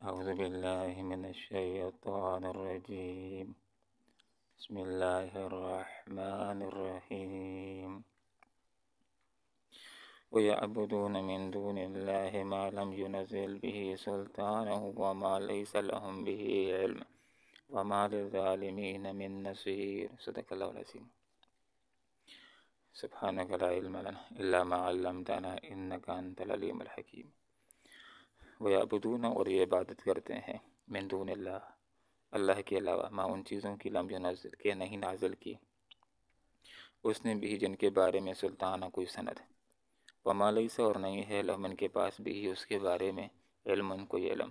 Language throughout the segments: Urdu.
أعوذ بالله من الشيطان الرجيم. بسم الله الرحمن الرحيم. ويعبدون من دون الله ما لم ينزل به سلطانه وما ليس لهم به علم وما للظالمين من نصير. صدق الله العظيم. سبحانك لا علم لنا إلا ما علمتنا إنك أنت العليم الحكيم. ويعبدون اور یہ عبادت کرتے ہیں من دون اللہ اللہ کے علاوہ ما ان چیزوں کی لم ينزل کہ نہیں نازل کی اس نے بھی جن کے بارے میں سلطانہ کوئی سند وما لیس اور نہیں ہے لہم ان کے پاس بھی اس کے بارے میں علم کوئی علم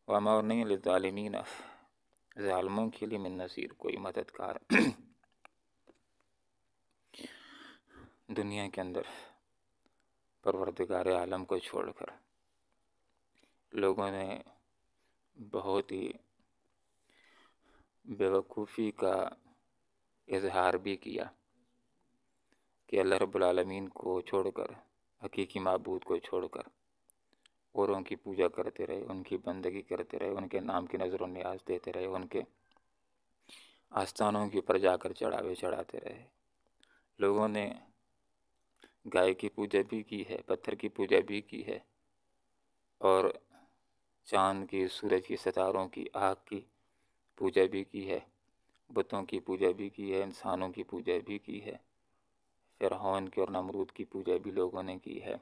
وما اور نہیں للظالمین ظالموں کے لیے من نصیر کوئی مددگار دنیا کے اندر پروردگار عالم کو چھوڑ کر لوگوں نے بہت ہی بیوقوفی کا اظہار بھی کیا کہ اللہ رب العالمین کو چھوڑ کر حقیقی معبود کو چھوڑ کر اوروں کی پوجا کرتے رہے، ان کی بندگی کرتے رہے، ان کے نام کی نظر و نیاز دیتے رہے، ان کے آستانوں کے اوپر جا کر چڑھاوے چڑھاتے رہے۔ لوگوں نے گائے کی پوجا بھی کی ہے، پتھر کی پوجا بھی کی ہے، اور چاند کی، سورج کی، ستاروں کی، آگ کی پوجا بھی کی ہے، بتوں کی پوجا بھی کی ہے، انسانوں کی پوجا بھی کی ہے، فرعون کی اور نمرود کی پوجا بھی لوگوں نے کی ہے۔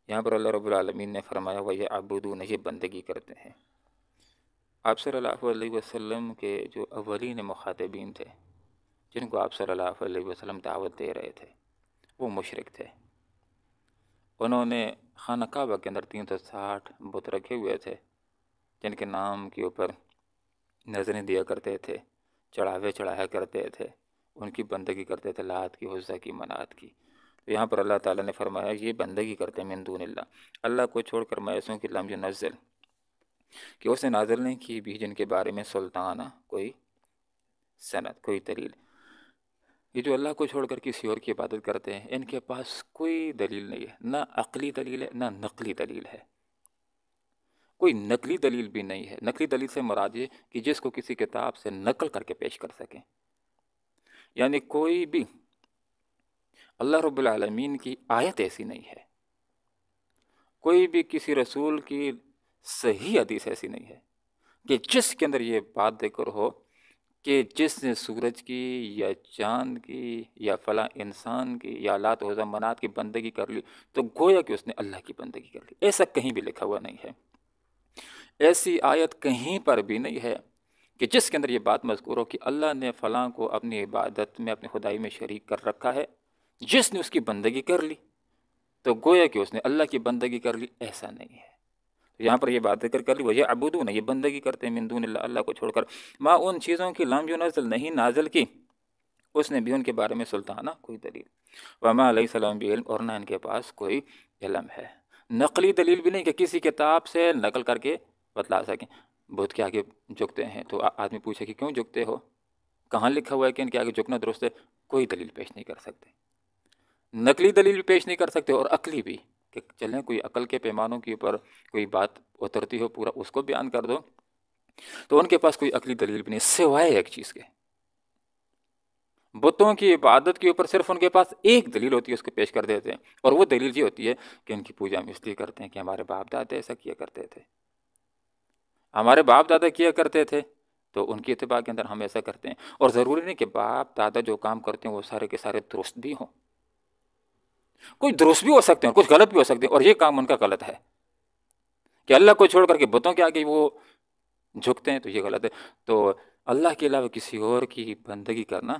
یہاں پر اللہ رب العالمین نے فرمایا وَيَعْبُدُونَ یہ بندگی کرتے ہیں۔ آپ صلی اللہ علیہ وسلم کے جو اولین مخاطبین تھے جن کو آپ صلی اللہ علیہ وسلم دعوت دے رہے تھے وہ مشرک تھے۔ انہوں نے خانہ کعبہ کے اندر 360 بت رکھے ہوئے تھے جن کے نام کے اوپر نظریں دیا کرتے تھے، چڑھاوے چڑھایا کرتے تھے، ان کی بندگی کرتے تھے، لات کی، عزیٰ کی، منات کی۔ تو یہاں پر اللہ تعالیٰ نے فرمایا یہ بندگی کرتے ہیں من دون اللہ، اللہ کو چھوڑ کر میسوں کی لم ينزل کہ اس نے نازل نہیں کی بھی جن کے بارے میں سلطانہ کوئی سند، کوئی دلیل۔ یہ جو اللہ کو چھوڑ کر کسی اور کی عبادت کرتے ہیں ان کے پاس کوئی دلیل نہیں ہے، نہ عقلی دلیل ہے نہ نقلی دلیل ہے، کوئی نقلی دلیل بھی نہیں ہے۔ نقلی دلیل سے مراد یہ کہ جس کو کسی کتاب سے نقل کر کے پیش کر سکیں، یعنی کوئی بھی اللہ رب العالمین کی آیت ایسی نہیں ہے، کوئی بھی کسی رسول کی صحیح حدیث ایسی نہیں ہے کہ جس کے اندر یہ بات ذکر ہو کہ جس نے سورج کی یا چاند کی یا فلاں انسان کی یا لات و عزیٰ منات کی بندگی کر لی تو گویا کہ اس نے اللہ کی بندگی کر لی، ایسا کہیں بھی لکھا ہوا نہیں ہے۔ ایسی آیت کہیں پر بھی نہیں ہے کہ جس کے اندر یہ بات مذکور ہو کہ اللہ نے فلاں کو اپنی عبادت میں، اپنی خدائی میں شریک کر رکھا ہے، جس نے اس کی بندگی کر لی تو گویا کہ اس نے اللہ کی بندگی کر لی، ایسا نہیں ہے۔ یہاں پر یہ بات ذکر کر لی وَيَعْبُدُونَ یہ بندگی کرتے ہیں من دون اللہ اللہ کو چھوڑ کر ما ان چیزوں کی لم ينزل نہیں نازل کی اس نے بھی ان کے بارے میں سلطانہ کوئی دلیل وما ليس لهم بعلم اور نہ ان کے پاس کوئی علم ہے، نقلی دلیل بھی نہیں کہ کسی کتاب سے نقل کر کے بتلا سکیں۔ بت کے آگے جھکتے ہیں تو آدمی پوچھے کہ کیوں جھکتے ہو، کہاں لکھا ہوا ہے کہ ان کے آگے جھکنا درست ہے، کوئی دلیل پیش نہیں کر سکتے، نقلی دلیل بھی پیش نہیں کر سکتے اور عقلی بھی کہ چلیں کوئی عقل کے پیمانوں کے اوپر کوئی بات اترتی ہو پورا اس کو بیان کر دو، تو ان کے پاس کوئی عقلی دلیل بھی نہیں سوائے ایک چیز کے، بتوں کی عبادت کے اوپر صرف ان کے پاس ایک دلیل ہوتی ہے اس کو پیش کر دیتے ہیں، اور وہ دلیل یہ ہوتی ہے کہ ان کی پوجا ہم اس لیے کرتے ہیں کہ ہمارے باپ دادا ایسا کیا کرتے تھے، ہمارے باپ دادا کیا کرتے تھے تو ان کی اتباع کے اندر ہم ایسا کرتے ہیں، اور ضروری نہیں کہ باپ دادا جو کام کرتے ہیں وہ سارے کے سارے درست بھی ہوں، کچھ درست بھی ہو سکتے ہیں، کچھ غلط بھی ہو سکتے ہیں، اور یہ کام ان کا غلط ہے کہ اللہ کو چھوڑ کر کے بتوں کے آگے وہ جھکتے ہیں، تو یہ غلط ہے۔ تو اللہ کے علاوہ کسی اور کی بندگی کرنا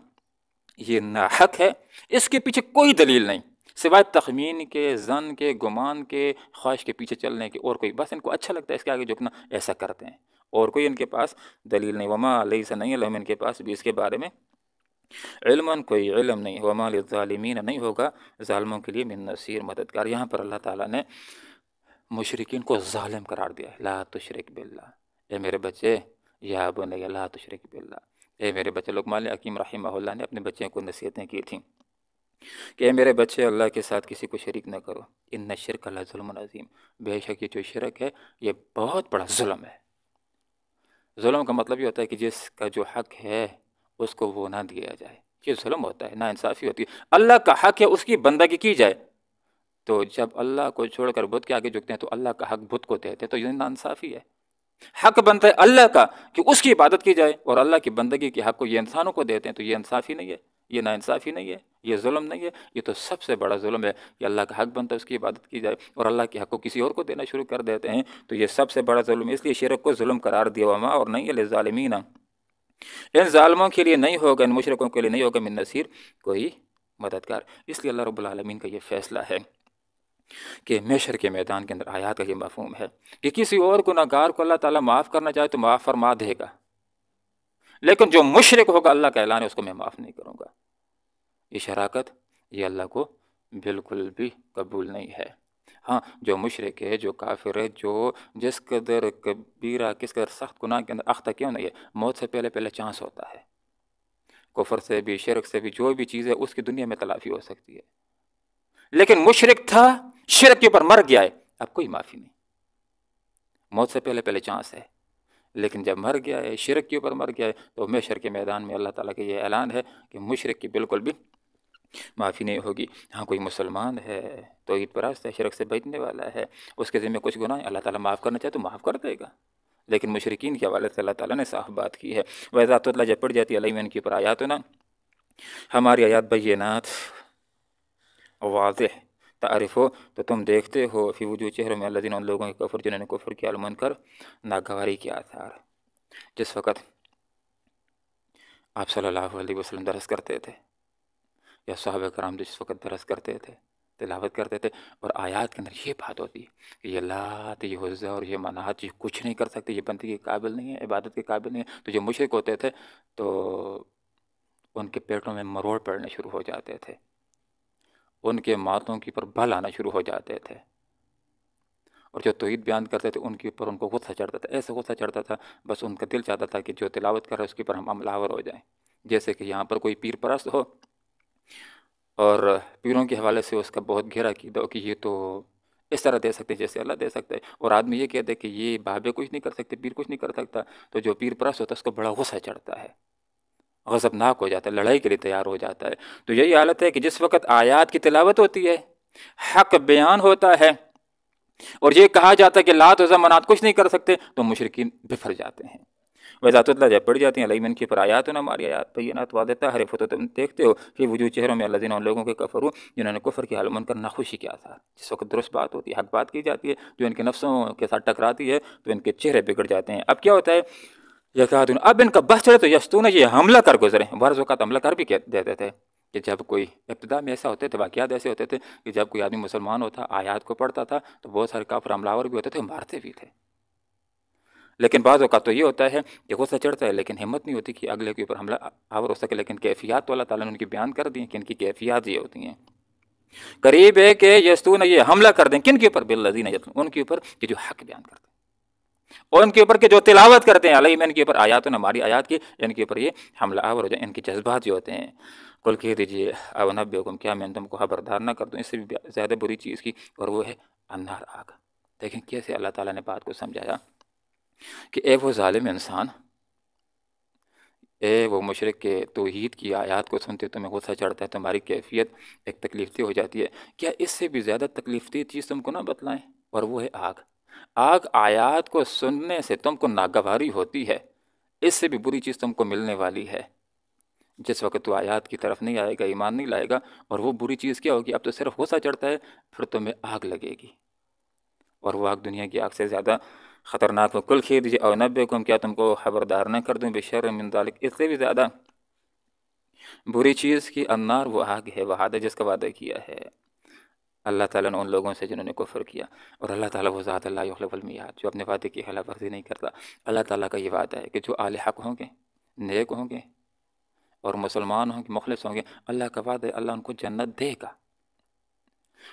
یہ ناحق ہے، اس کے پیچھے کوئی دلیل نہیں سوائے تخمین کے، ظن کے، گمان کے، خواہش کے پیچھے چلنے کے، اور کوئی بس ان کو اچھا لگتا ہے اس کے آگے جھکنا، ایسا کرتے ہیں، اور کوئی ان کے پاس دلیل نہیں۔ وما لیس نہیں لہم ان کے پاس بھی اس کے بارے میں علم کوئی علم نہیں، وما للظالمین نہیں ہوگا ظالموں کے لیے من نصیر مددگار۔ یہاں پر اللہ تعالیٰ نے مشرکین کو ظالم قرار دیا ہے، لا تشرک باللہ، اے میرے بچے، یا بنی لا تشرک باللہ، اے میرے بچے۔ لقمان حکیم رحمہ اللہ نے اپنے بچوں کو نصیحتیں کی تھیں کہ اے میرے بچے اللہ کے ساتھ کسی کو شریک نہ کرو، ان الشرک لظلم عظیم، بے شک یہ جو شرک ہے یہ بہت بڑا ظلم ہے۔ ظلم کا مطلب یہ ہوتا ہے کہ جس کا جو حق ہے اس کو وہ نہ دیا جائے، یہ ظلم ہوتا ہے، نا انصافی ہوتی ہے۔ اللہ کا حق ہے اس کی بندگی کی جائے، تو جب اللہ کو چھوڑ کر بت کے آگے جھکتے ہیں تو اللہ کا حق بت کو دیتے ہیں، تو یہ نا انصافی ہے۔ حق بنتا ہے اللہ کا کہ اس کی عبادت کی جائے، اور اللہ کی بندگی کے حق کو یہ انسانوں کو دیتے ہیں، تو یہ انصافی نہیں ہے، یہ نا انصافی نہیں ہے، یہ ظلم نہیں ہے، یہ تو سب سے بڑا ظلم ہے کہ اللہ کا حق بنتا ہے اس کی عبادت کی جائے اور اللہ کے حق کو کسی اور کو دینا شروع کر دیتے ہیں، تو یہ سب سے بڑا ظلم ہے۔ اس لیے شرک کو ظلم قرار دیا، وما اور نہیں ہے للظالمین، ان ظالموں کے لیے نہیں ہوگا، ان مشرکوں کے لیے نہیں ہوگا من نصیر، کوئی مددگار۔ اس لیے اللہ رب العالمین کا یہ فیصلہ ہے کہ محشر کے میدان کے اندر آیات کا یہ مفہوم ہے کہ کسی اور گناہ گار کو اللہ تعالیٰ معاف کرنا چاہے تو معاف فرما دے گا، لیکن جو مشرک ہوگا اللہ کا اعلان ہے اس کو میں معاف نہیں کروں گا۔ یہ شراکت یہ اللہ کو بالکل بھی قبول نہیں ہے۔ ہاں، جو مشرک ہے، جو کافر ہے، جو جس قدر کبیرہ کس قدر سخت گناہ کے اندر اختہ کیوں نہیں ہے، موت سے پہلے چانس ہوتا ہے، کفر سے بھی، شرک سے بھی، جو بھی چیز ہے اس کی دنیا میں تلافی ہو سکتی ہے، لیکن مشرک تھا، شرک کے اوپر مر گیا ہے، اب کوئی معافی نہیں، موت سے پہلے چانس ہے، لیکن جب مر گیا ہے، شرک کے اوپر مر گیا ہے، تو محشر کے میدان میں اللہ تعالیٰ کا یہ اعلان ہے کہ مشرک کی بالکل بھی معافی نہیں ہوگی۔ ہاں، کوئی مسلمان ہے، توحید پرست ہے، شرک سے بچنے والا ہے، اس کے ذمہ کچھ گناہ ہے، اللہ تعالیٰ معاف کرنا چاہے تو معاف کر دے گا، لیکن مشرکین کے حوالے سے اللہ تعالیٰ نے صاف بات کی ہے۔ وَإِذَا تُتْلَىٰ جب پڑھ جاتی ہے علیہم ان کے اوپر آیاتنا، ہماری آیات بینات واضح، تعریف ہو تو تم دیکھتے ہو فی وجوہ چہروں میں الذین ان لوگوں کے کفر جنہوں نے کفر کیا، المنکر ناگواری کے آثار۔ جس وقت آپ صلی اللہ علیہ وسلم درس کرتے تھے یا صحابہ کرام جس وقت درس کرتے تھے، تلاوت کرتے تھے، اور آیات کے اندر یہ بات ہوتی ہے کہ یہ لات، یہ عزیٰ اور یہ منات، یہ کچھ نہیں کر سکتے، یہ بندگی کے قابل نہیں ہے، عبادت کے قابل نہیں ہے، تو جو مشرک ہوتے تھے تو ان کے پیٹوں میں مروڑ پڑنے شروع ہو جاتے تھے، ان کے ماتھوں کے اوپر بل آنا شروع ہو جاتے تھے، اور جو توحید بیان کرتے تھے ان کے اوپر ان کو غصہ چڑھتا تھا، ایسے غصہ چڑھتا تھا بس ان کا دل چاہتا تھا کہ جو تلاوت کر رہا ہے اس کے اوپر ہم عمل آور ہو جائیں۔ جیسے کہ یہاں پر کوئی پیر پرست ہو اور پیروں کے حوالے سے اس کا بہت گہرا عقیدہ ہو کہ یہ تو اس طرح دے سکتے جیسے اللہ دے سکتا ہے، اور آدمی یہ کہتے کہ یہ بابے کچھ نہیں کر سکتے، پیر کچھ نہیں کر سکتا، تو جو پیر پرست ہوتا ہے اس کو بڑا غصہ چڑھتا ہے، غضبناک ہو جاتا ہے، لڑائی کے لیے تیار ہو جاتا ہے۔ تو یہی حالت ہے کہ جس وقت آیات کی تلاوت ہوتی ہے، حق بیان ہوتا ہے، اور یہ کہا جاتا ہے کہ لات و منات کچھ نہیں کر سکتے، تو مشرکین بفر جاتے ہیں۔ وَإِذَا تُتْلَىٰ جب پڑھ جاتی ہیں علیہم ان کے پر آیاتنا، ہماری آیات بینات واضح تعریف تو تم دیکھتے ہو فی وجوہ چہروں میں الذین ان لوگوں کے کفروا جنہوں نے کفر کیا، المنکر ناخوشی کے آثار۔ جس وقت درست بات ہوتی ہے، حق بات کی جاتی ہے، جو ان کے نفسوں کے ساتھ ٹکراتی ہے تو ان کے چہرے بگڑ جاتے ہیں۔ اب کیا ہوتا ہے، یکادون، اب ان کا بس چڑھے تو یستون، یہ حملہ کر گزرے، بعض اوقات حملہ کر بھی دیتے تھے کہ جب کوئی ابتدا میں ایسا ہوتے تھے، واقعات ایسے ہوتے تھے کہ جب کوئی آدمی مسلمان ہوتا، آیات کو پڑھتا تھا تو بہت سارے کافر حملہ آور بھی ہوتے تھے، مارتے بھی تھے۔ لیکن بعض اوقات تو یہ ہوتا ہے کہ غصہ چڑھتا ہے لیکن ہمت نہیں ہوتی کہ اگلے کے اوپر حملہ آور ہو سکے، لیکن کیفیات تو اللہ تعالیٰ نے ان کی بیان کر دی ہیں کہ ان کی کیفیات یہ ہوتی ہیں۔ قریب ہے کہ یستون، یہ حملہ کر دیں، کن کے اوپر، بالذین یتلون، ان کے اوپر کہ جو حق بیان کرتے ہیں، اور ان کے اوپر کہ جو تلاوت کرتے ہیں، علیہم ان کے اوپر آیاتنا، ہماری آیات کی، ان کے اوپر یہ حملہ آور ہو جائے، ان کے جذبات جو ہوتے ہیں۔ قل کہہ دیجیے او نبئکم، کیا میں تم کو خبردار نہ کر دوں اس سے بھی زیادہ بری چیز کی، اور وہ ہے النار، آگ۔ دیکھیں کیسے اللہ تعالیٰ نے بات کو سمجھایا کہ اے وہ ظالم انسان، اے وہ مشرک کے توحید کی آیات کو سنتے تمہیں غصہ چڑھتا ہے، تمہاری کیفیت ایک تکلیف دہ ہو جاتی ہے، کیا اس سے بھی زیادہ تکلیف دہ چیز تم کو نہ بتلائیں، اور وہ ہے آگ۔ آگ آیات کو سننے سے تم کو ناگواری ہوتی ہے، اس سے بھی بری چیز تم کو ملنے والی ہے۔ جس وقت تو آیات کی طرف نہیں آئے گا، ایمان نہیں لائے گا، اور وہ بری چیز کیا ہوگی، اب تو صرف غصہ چڑھتا ہے، پھر تمہیں آگ لگے گی، اور وہ آگ دنیا کی آگ سے زیادہ خطرناک ہو۔ کل کہہ دیجیے او نبئکم، کیا تم کو خبردار نہ کر دوں بشر من ذالک، اس سے بھی زیادہ بری چیز کی، النار، وہ آگ ہے، وعدہ جس کا وعدہ کیا ہے اللہ تعالیٰ نے ان لوگوں سے جنہوں نے کفر کیا، اور اللہ تعالیٰ وہ ذات لا یخلف المیعاد، جو اپنے وعدے کی خلاف ورزی نہیں کرتا۔ اللہ تعالیٰ کا یہ وعدہ ہے کہ جو اہل حق ہوں گے، نیک ہوں گے، اور مسلمان ہوں گے، مخلص ہوں گے، اللہ کا وعدہ ہے اللہ ان کو جنت دے گا،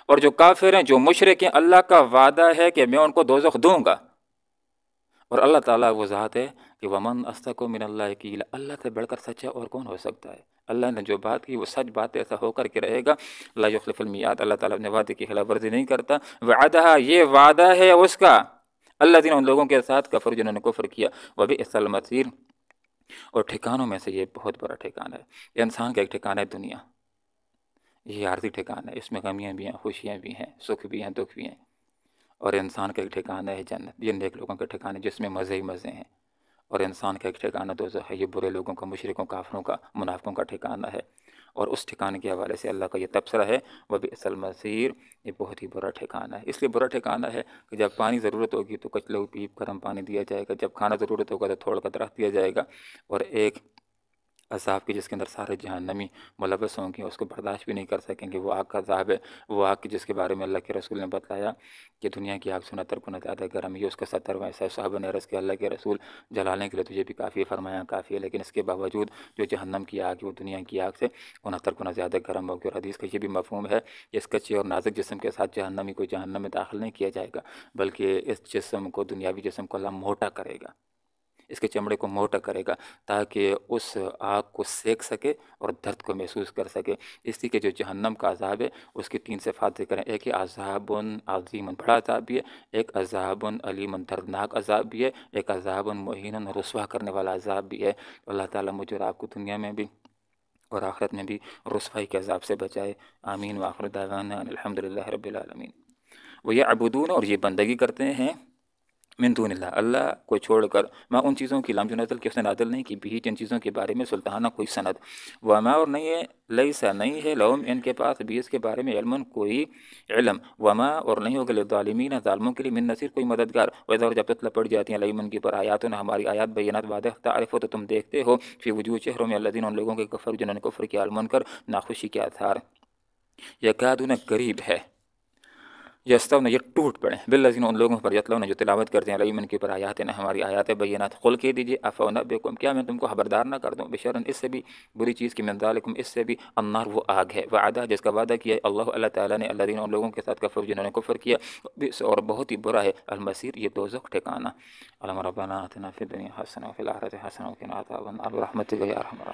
اور جو کافر ہیں، جو مشرک ہیں، اللہ کا وعدہ ہے کہ میں ان کو دوزخ دوں گا، اور اللہ تعالیٰ وہ ذات ہے کہ ومن اصدق من اللہ قیلا، اللہ سے بڑھ کر سچا اور کون ہو سکتا ہے۔ اللہ نے جو بات کی وہ سچ بات ایسا ہو کر کے رہے گا. لا یخلف المیعاد، اللہ تعالیٰ نے وعدے کی خلاف ورزی نہیں کرتا. وعدہ، یہ وعدہ ہے اس کا، الذین، ان لوگوں کے ساتھ کفر جنہوں نے کفر کیا. وبئس المصیر، اور ٹھکانوں میں سے یہ بہت بڑا ٹھکانہ ہے. یہ انسان کا ایک ٹھکانہ ہے دنیا، یہ عارضی ٹھکانہ ہے، اس میں غمیاں بھی ہیں، خوشیاں بھی ہیں، سکھ بھی ہیں، دکھ بھی ہیں. اور انسان کا ایک ٹھکانہ ہے جنت، یہ نیک لوگوں کا ٹھکانہ جس میں مزے ہی مزے ہیں. اور انسان کا ایک ٹھکانہ دوزخ ہے، یہ برے لوگوں کا، مشرکوں، کافروں کا، منافقوں کا ٹھکانہ ہے. اور اس ٹھکانے کے حوالے سے اللہ کا یہ تبصرہ ہے وبئس المصیر، یہ بہت ہی برا ٹھکانہ ہے. اس لیے برا ٹھکانہ ہے کہ جب پانی ضرورت ہوگی تو کچھ لوگ پیپ گرم پانی دیا جائے گا، جب کھانا ضرورت ہوگا تو تھوڑا کا درخت دیا جائے گا. اور ایک عذاب کی جس کے اندر سارے جہنمی ملوث ہوں گے، اس کو برداشت بھی نہیں کر سکیں گے. وہ آگ کا عذاب ہے، وہ آگ کی جس کے بارے میں اللہ کے رسول نے بتلایا کہ دنیا کی آگ 69 گنا زیادہ گرم ہے. یہ اس کا 70واں حصہ ہے. صحابہ نے عرض کیا اللہ کے رسول جلانے کے لیے تجھے بھی کافی، فرمایا کافی ہے، لیکن اس کے باوجود جو جہنم کی آگ ہے وہ دنیا کی آگ سے 69 گنا زیادہ گرم ہوگی. اور حدیث کا یہ بھی مفہوم ہے کہ اس کچے اور نازک جسم کے ساتھ جہنمی کو جہنم میں داخل نہیں کیا جائے گا، بلکہ اس جسم کو، دنیاوی جسم کو اللہ موٹا کرے گا، اس کے چمڑے کو موٹا کرے گا تاکہ اس آگ کو سیک سکے اور درد کو محسوس کر سکے. اسی کے جو جہنم کا عذاب ہے اس کی 3 صفات ذکر ہیں. ایک ہے عذاب عظیم، بڑا عذاب بھی ہے، ایک عذاب علیم، دردناک عذاب بھی ہے، ایک عذاب مہین، رسوا کرنے والا عذاب بھی ہے. اللہ تعالیٰ مجھے اور آپ کو دنیا میں بھی اور آخرت میں بھی رسوائی کے عذاب سے بچائے. آمین. وآخر دعوانا ان الحمد للہ رب العالمین. وَيَعْبُدُونَ، اور یہ بندگی کرتے ہیں من دون اللہ، اللہ کو چھوڑ کر، ما ان چیزوں کی، لام جو نازل کی اس نے نازل نہیں کی، بھی جن چیزوں کے بارے میں سلطانہ کوئی سند، وما، اور نہیں ہے، لیسا نہیں ہے، لہم ان کے پاس، بھی اس کے بارے میں علم کوئی علم، وما، اور نہیں ہوگا للظالمین ظالموں کے لیے من نصیر کوئی مددگار. وإذا، اور جب تتلى پڑھ جاتی ہیں علیہم ان کی پر آیاتنا ہماری آیات بینات واضح، تعرف تو تم دیکھتے ہو فی وجوہ چہروں میں الذین ان لوگوں کے کفر جنہوں نے کفر کیا، المنکر ناخوشی کے آثار، یکادون قریب ہے، یستون یہ ٹوٹ پڑے، بالذین ان لوگوں پر، یتلون جو تلاوت کرتے ہیں علیہم ان کے پر آیات ہماری آیات بینات. قل کہہ دیجیے افونبئکم، کیا میں تم کو خبردار نہ کر دوں، بشرن، اس سے بھی بری چیز کی، من ذالکم، اس سے بھی، النار، وہ آگ ہے، وعدہ، جس کا وعدہ کیا اللہ، اللہ تعالیٰ نے، الذین ان لوگوں کے ساتھ کفر جنہوں نے کفر کیا، اور بہت ہی برا ہے المصیر، یہ دوزخ ٹھکانہ. اللہم ربنا آتنا فی الدنیا حسنہ وفی الآخرۃ حسنہ وقنا عذاب النار برحمتک یا ارحم الراحمین.